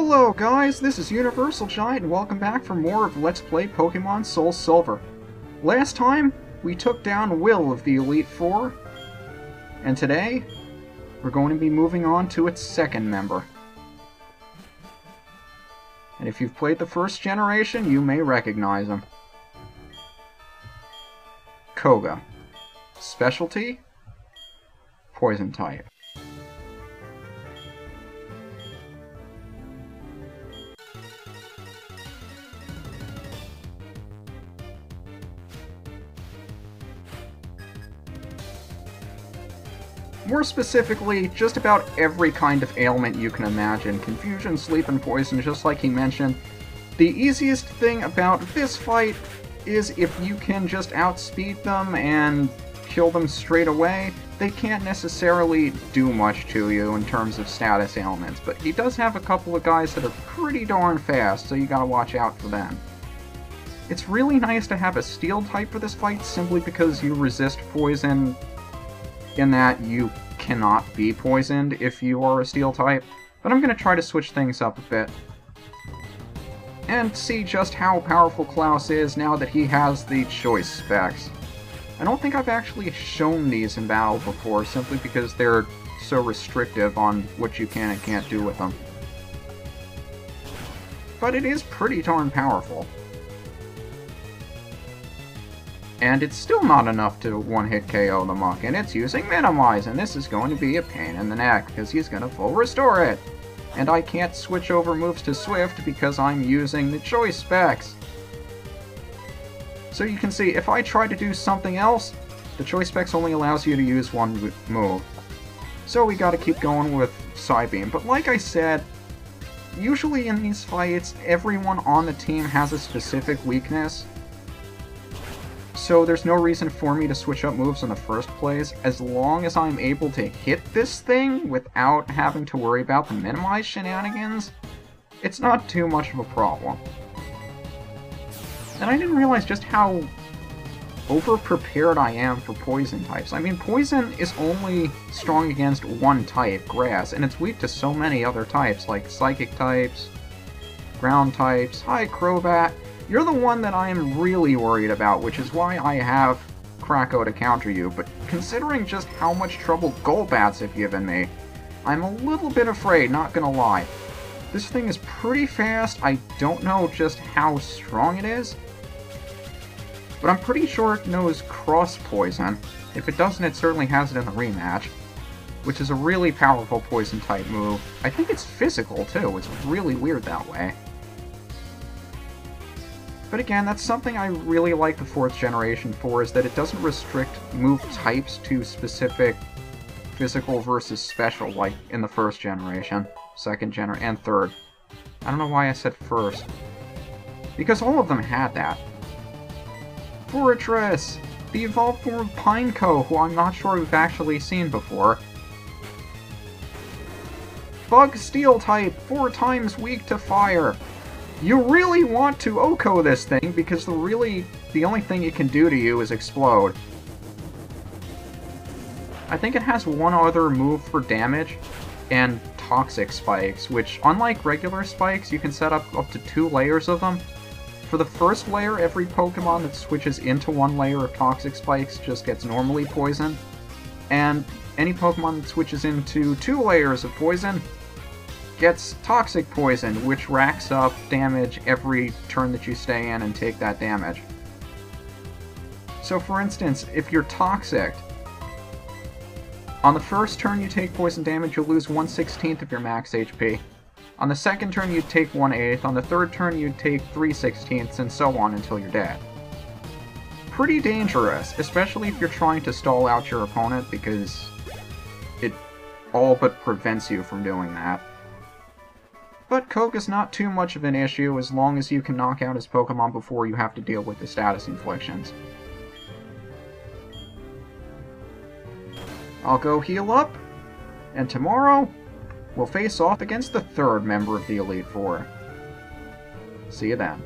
Hello guys, this is UniversalGiant and welcome back for more of Let's Play Pokémon SoulSilver. Last time, we took down Will of the Elite Four, and today, we're going to be moving on to its second member. And if you've played the first generation, you may recognize him. Koga. Specialty? Poison type. More specifically, just about every kind of ailment you can imagine. Confusion, sleep, and poison, just like he mentioned. The easiest thing about this fight is if you can just outspeed them and kill them straight away, they can't necessarily do much to you in terms of status ailments, but he does have a couple of guys that are pretty darn fast, so you gotta watch out for them. It's really nice to have a steel type for this fight simply because you resist poison in that you cannot be poisoned if you are a steel type, but I'm going to try to switch things up a bit and see just how powerful Klaus is now that he has the choice specs. I don't think I've actually shown these in battle before, simply because they're so restrictive on what you can and can't do with them. But it is pretty darn powerful. And it's still not enough to one-hit KO the Muck, and it's using Minimize, and this is going to be a pain in the neck, because he's going to full restore it. And I can't switch over moves to Swift because I'm using the choice specs. So you can see, if I try to do something else, the choice specs only allows you to use one move. So we gotta keep going with Psybeam, but like I said, usually in these fights, everyone on the team has a specific weakness. So there's no reason for me to switch up moves in the first place, as long as I'm able to hit this thing without having to worry about the minimize shenanigans, it's not too much of a problem. And I didn't realize just how over-prepared I am for poison types. I mean, poison is only strong against one type, grass, and it's weak to so many other types, like psychic types, ground types. Hi, Crobat! You're the one that I am really worried about, which is why I have Krako to counter you, but considering just how much trouble Golbats have given me, I'm a little bit afraid, not gonna lie. This thing is pretty fast, I don't know just how strong it is, but I'm pretty sure it knows Cross Poison. If it doesn't, it certainly has it in the rematch, which is a really powerful poison-type move. I think it's physical, too, it's really weird that way. But again, that's something I really like the 4th generation for, is that it doesn't restrict move types to specific physical versus special, like in the 1st generation, 2nd generation, and 3rd. I don't know why I said 1st. Because all of them had that. Fortress! The evolved form of Pineco, who I'm not sure we've actually seen before. Bug Steel type, 4 times weak to fire. You really want to Oko this thing, because the only thing it can do to you is explode. I think it has one other move for damage, and Toxic Spikes, which, unlike regular spikes, you can set up to 2 layers of them. For the first layer, every Pokemon that switches into 1 layer of Toxic Spikes just gets normally poisoned, and any Pokemon that switches into 2 layers of poison gets Toxic Poison, which racks up damage every turn that you stay in and take that damage. So for instance, if you're Toxic, on the first turn you take poison damage, you'll lose 1/16 of your max HP. On the second turn you'd take 1/8, on the third turn you'd take 3/16, and so on until you're dead. Pretty dangerous, especially if you're trying to stall out your opponent, because it all but prevents you from doing that. But Koga's not too much of an issue as long as you can knock out his Pokemon before you have to deal with the status inflictions. I'll go heal up, and tomorrow we'll face off against the 3rd member of the Elite Four. See you then.